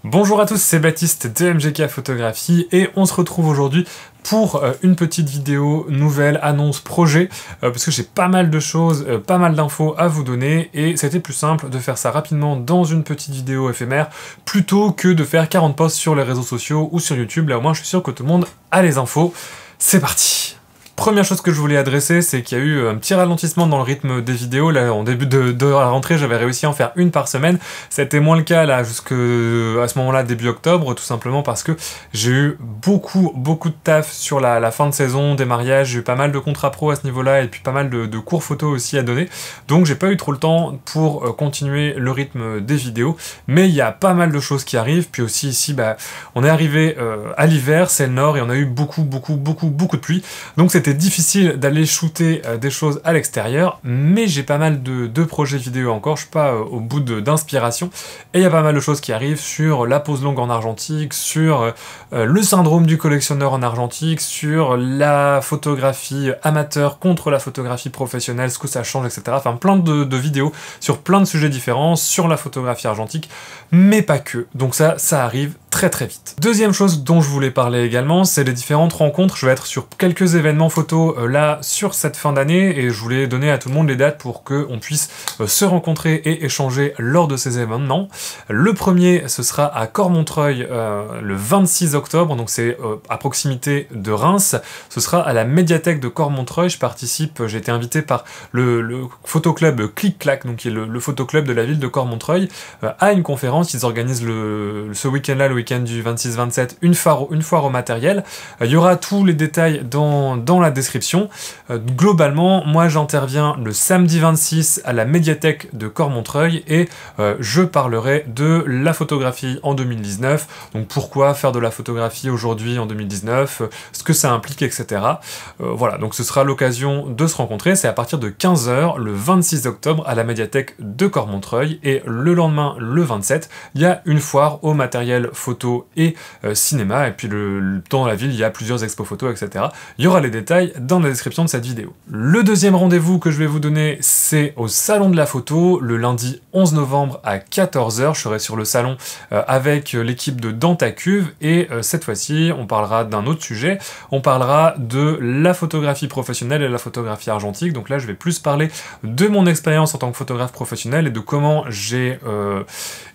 Bonjour à tous, c'est Baptiste de MGK Photographie et on se retrouve aujourd'hui pour une petite vidéo nouvelle annonce projet parce que j'ai pas mal de choses, pas mal d'infos à vous donner et c'était plus simple de faire ça rapidement dans une petite vidéo éphémère plutôt que de faire 40 posts sur les réseaux sociaux ou sur YouTube. Là au moins je suis sûr que tout le monde a les infos. C'est parti! Première chose que je voulais adresser, c'est qu'il y a eu un petit ralentissement dans le rythme des vidéos. Là, en début de la rentrée, j'avais réussi à en faire une par semaine. C'était moins le cas là, jusqu'à ce moment-là, début octobre, tout simplement parce que j'ai eu beaucoup de taf sur la fin de saison, des mariages. J'ai eu pas mal de contrats pro à ce niveau-là et puis pas mal de cours photo aussi à donner. Donc j'ai pas eu trop le temps pour continuer le rythme des vidéos. Mais il y a pas mal de choses qui arrivent. Puis aussi ici, on est arrivé à l'hiver, c'est le nord et on a eu beaucoup de pluie. Donc c'était difficile d'aller shooter des choses à l'extérieur, mais j'ai pas mal de projets vidéo encore, je suis pas au bout d'inspiration, et il y a pas mal de choses qui arrivent sur la pose longue en argentique, sur le syndrome du collectionneur en argentique, sur la photographie amateur contre la photographie professionnelle, ce que ça change, etc. Enfin plein de vidéos sur plein de sujets différents, sur la photographie argentique, mais pas que. Donc ça arrive très vite. Deuxième chose dont je voulais parler également, c'est les différentes rencontres. Je vais être sur quelques événements photos là sur cette fin d'année et je voulais donner à tout le monde les dates pour qu'on puisse se rencontrer et échanger lors de ces événements. Le premier, ce sera à Cormontreuil le 26 octobre, donc c'est à proximité de Reims. Ce sera à la médiathèque de Cormontreuil. Je participe, j'ai été invité par le photoclub Clic Clac, donc qui est le photoclub de la ville de Cormontreuil, à une conférence. Ils organisent ce week-end-là, le week-end du 26-27, une foire au matériel. Il y aura tous les détails dans la description. Globalement, moi j'interviens le samedi 26 à la médiathèque de Cormontreuil et je parlerai de la photographie en 2019, donc pourquoi faire de la photographie aujourd'hui en 2019, ce que ça implique, etc. Voilà, donc ce sera l'occasion de se rencontrer. C'est à partir de 15 h le 26 octobre à la médiathèque de Cormontreuil et le lendemain, le 27, il y a une foire au matériel photo et cinéma, et puis dans la ville il y a plusieurs expos photos, etc. Il y aura les détails dans la description de cette vidéo. Le deuxième rendez-vous que je vais vous donner, c'est au Salon de la Photo, le lundi 11 novembre à 14 h. Je serai sur le salon avec l'équipe de Dans ta cuve, et cette fois-ci, on parlera d'un autre sujet. On parlera de la photographie professionnelle et la photographie argentique. Donc là, je vais plus parler de mon expérience en tant que photographe professionnel et de comment j'ai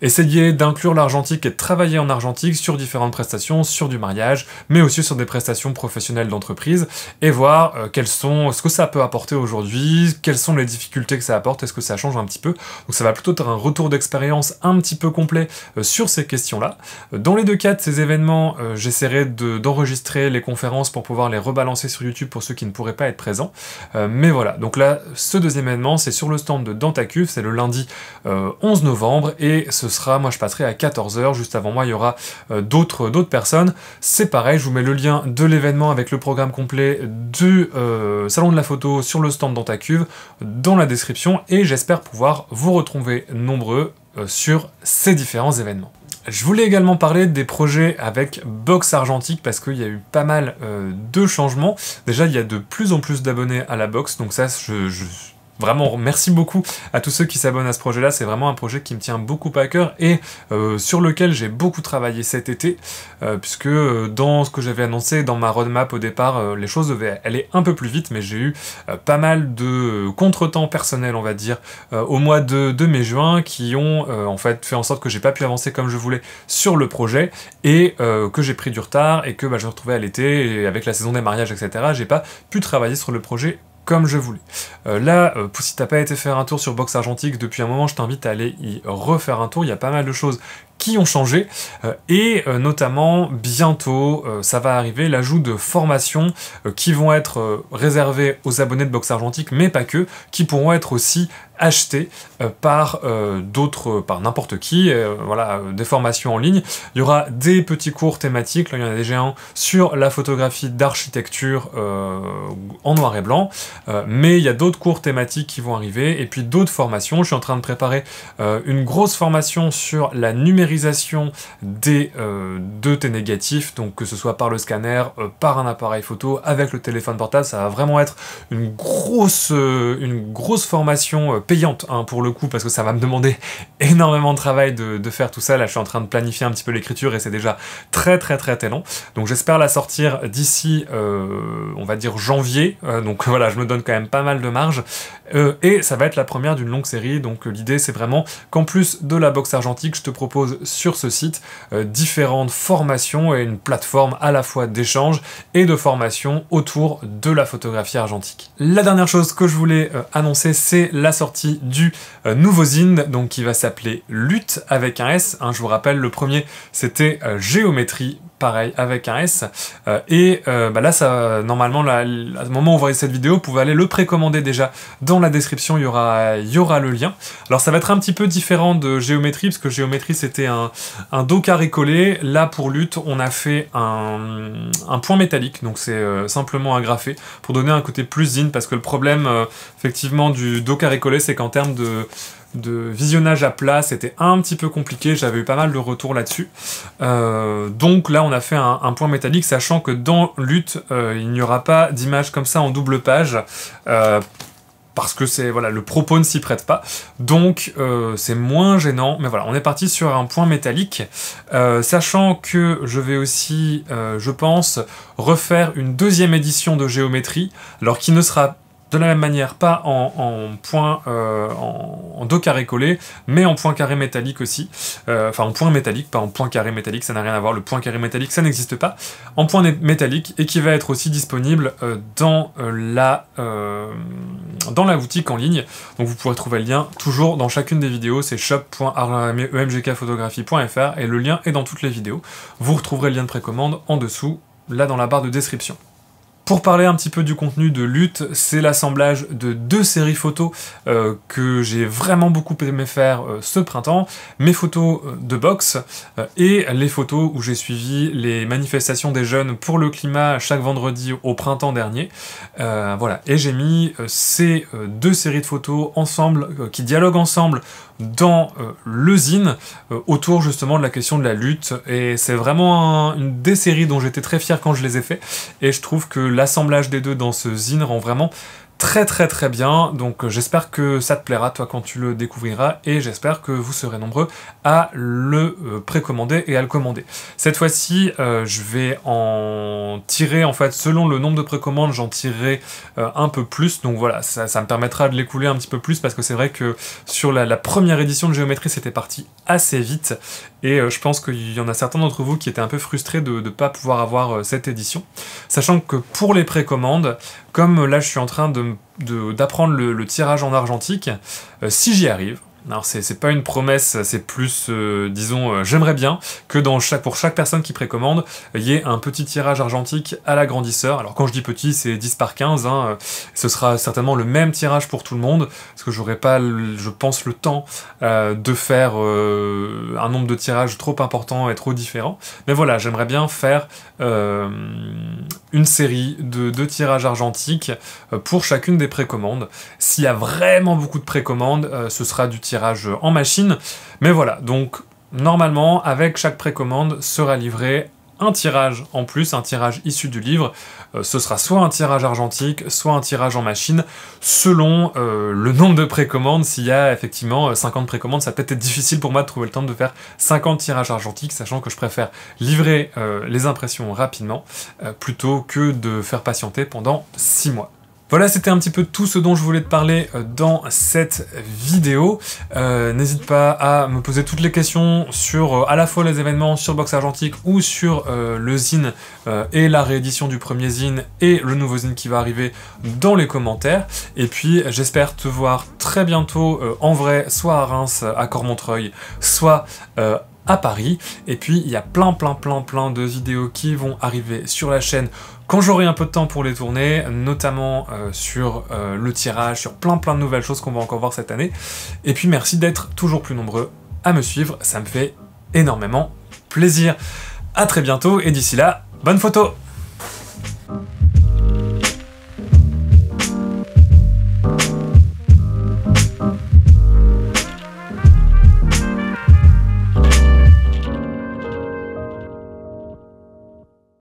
essayé d'inclure l'argentique et de travailler en argentique sur différentes prestations, sur du mariage, mais aussi sur des prestations professionnelles d'entreprise, et voir ce que ça peut apporter aujourd'hui, quelles sont les difficultés que ça apporte, est-ce que ça change un petit peu. Donc ça va plutôt être un retour d'expérience un petit peu complet sur ces questions-là. Dans les deux cas de ces événements, j'essaierai d'enregistrer les conférences pour pouvoir les rebalancer sur YouTube pour ceux qui ne pourraient pas être présents. Mais voilà, donc là, ce deuxième événement, c'est sur le stand de Dans ta cuve, c'est le lundi 11 novembre, et ce sera, moi je passerai à 14 h, juste avant moi il y aura d'autres personnes. C'est pareil, je vous mets le lien de l'événement avec le programme complet du Salon de la Photo sur le stand Dans ta cuve dans la description, et j'espère pouvoir vous retrouver nombreux sur ces différents événements. Je voulais également parler des projets avec Box Argentique parce qu'il y a eu pas mal de changements. Déjà, il y a de plus en plus d'abonnés à la box, donc ça, vraiment, merci beaucoup à tous ceux qui s'abonnent à ce projet-là. C'est vraiment un projet qui me tient beaucoup à cœur et sur lequel j'ai beaucoup travaillé cet été, puisque dans ce que j'avais annoncé dans ma roadmap au départ, les choses devaient aller un peu plus vite, mais j'ai eu pas mal de contretemps personnels, on va dire, au mois de mai-juin, qui ont en fait en sorte que j'ai pas pu avancer comme je voulais sur le projet, et que j'ai pris du retard, et que je me retrouvais à l'été, et avec la saison des mariages, etc., j'ai pas pu travailler sur le projet comme je voulais. Là, si t'as pas été faire un tour sur Box Argentique depuis un moment, je t'invite à aller y refaire un tour. Il y a pas mal de choses qui ont changé, et notamment bientôt ça va arriver l'ajout de formations qui vont être réservées aux abonnés de Box Argentique, mais pas que, qui pourront être aussi achetées par n'importe qui, voilà, des formations en ligne. Il y aura des petits cours thématiques, là il y en a déjà un sur la photographie d'architecture en noir et blanc, mais il y a d'autres cours thématiques qui vont arriver, et puis d'autres formations. Je suis en train de préparer une grosse formation sur la numérisation de tes négatifs, donc que ce soit par le scanner, par un appareil photo, avec le téléphone portable. Ça va vraiment être une grosse formation payante hein, pour le coup, parce que ça va me demander énormément de travail de faire tout ça. Là je suis en train de planifier un petit peu l'écriture et c'est déjà très long. Donc j'espère la sortir d'ici on va dire janvier, donc voilà, je me donne quand même pas mal de marge, et ça va être la première d'une longue série. Donc l'idée c'est vraiment qu'en plus de la boxe argentique, je te propose sur ce site différentes formations et une plateforme à la fois d'échange et de formation autour de la photographie argentique. La dernière chose que je voulais annoncer, c'est la sortie du nouveau zine, donc qui va s'appeler Lutte avec un S, hein, je vous rappelle, le premier c'était Géométrie, pareil avec un S, là ça, normalement là, à ce moment où vous voyez cette vidéo, vous pouvez aller le précommander déjà dans la description, il y aura le lien. Alors ça va être un petit peu différent de Géométrie, parce que Géométrie c'était un dos carré collé, là pour Lutte on a fait un point métallique, donc c'est simplement agrafé, pour donner un côté plus zine, parce que le problème effectivement du dos carré collé, c'est qu'en termes de visionnage à plat, c'était un petit peu compliqué, j'avais eu pas mal de retours là-dessus. Donc là, on a fait un point métallique, sachant que dans Lutte, il n'y aura pas d'image comme ça en double page, parce que c'est voilà, le propos ne s'y prête pas, donc c'est moins gênant, mais voilà, on est parti sur un point métallique, sachant que je vais aussi, je pense, refaire une deuxième édition de Géométrie, alors qui ne sera de la même manière, pas en dos carré collé, mais en point carré métallique aussi. Enfin, en point métallique, pas en point carré métallique, ça n'a rien à voir. Le point carré métallique, ça n'existe pas. En point métallique, et qui va être aussi disponible dans la boutique en ligne. Donc vous pourrez trouver le lien toujours dans chacune des vidéos. C'est shop.emgkphotographie.fr et le lien est dans toutes les vidéos. Vous retrouverez le lien de précommande en dessous, là dans la barre de description. Pour parler un petit peu du contenu de Lutte, c'est l'assemblage de 2 séries photos que j'ai vraiment beaucoup aimé faire ce printemps. Mes photos de boxe et les photos où j'ai suivi les manifestations des jeunes pour le climat chaque vendredi au printemps dernier. Voilà, et j'ai mis ces 2 séries de photos ensemble, qui dialoguent ensemble dans le zine, autour justement de la question de la lutte, et c'est vraiment une des séries dont j'étais très fier quand je les ai fait, et je trouve que l'assemblage des deux dans ce zine rend vraiment très bien, donc j'espère que ça te plaira toi quand tu le découvriras, et j'espère que vous serez nombreux à le précommander et à le commander. Cette fois-ci, je vais en tirer, en fait, selon le nombre de précommandes, j'en tirerai un peu plus, donc voilà, ça me permettra de l'écouler un petit peu plus, parce que c'est vrai que sur la première édition de Géométrie, c'était parti assez vite, et je pense qu'il y en a certains d'entre vous qui étaient un peu frustrés de ne pas pouvoir avoir cette édition, sachant que pour les précommandes, comme là je suis en train d'apprendre le tirage en argentique, si j'y arrive, alors c'est pas une promesse, c'est plus, disons, j'aimerais bien que pour chaque personne qui précommande, il y ait un petit tirage argentique à l'agrandisseur. Alors quand je dis petit, c'est 10 par 15, hein, ce sera certainement le même tirage pour tout le monde, parce que j'aurai pas, je pense, le temps de faire un nombre de tirages trop important et trop différent. Mais voilà, j'aimerais bien faire une série de tirages argentiques pour chacune des précommandes. S'il y a vraiment beaucoup de précommandes, ce sera du tirage en machine, mais voilà, donc normalement avec chaque précommande sera livré un tirage en plus, un tirage issu du livre. Ce sera soit un tirage argentique, soit un tirage en machine, selon le nombre de précommandes. S'il y a effectivement 50 précommandes, ça peut être difficile pour moi de trouver le temps de faire 50 tirages argentiques, sachant que je préfère livrer les impressions rapidement, plutôt que de faire patienter pendant 6 mois. Voilà, c'était un petit peu tout ce dont je voulais te parler dans cette vidéo. N'hésite pas à me poser toutes les questions sur à la fois les événements sur Boxe Argentique ou sur le zine et la réédition du premier zine et le nouveau zine qui va arriver dans les commentaires. Et puis j'espère te voir très bientôt en vrai, soit à Reims, à Cormontreuil, soit à Paris. Et puis il y a plein de vidéos qui vont arriver sur la chaîne quand j'aurai un peu de temps pour les tourner, notamment sur le tirage, sur plein de nouvelles choses qu'on va encore voir cette année. Et puis merci d'être toujours plus nombreux à me suivre, ça me fait énormément plaisir. À très bientôt, et d'ici là, bonne photo!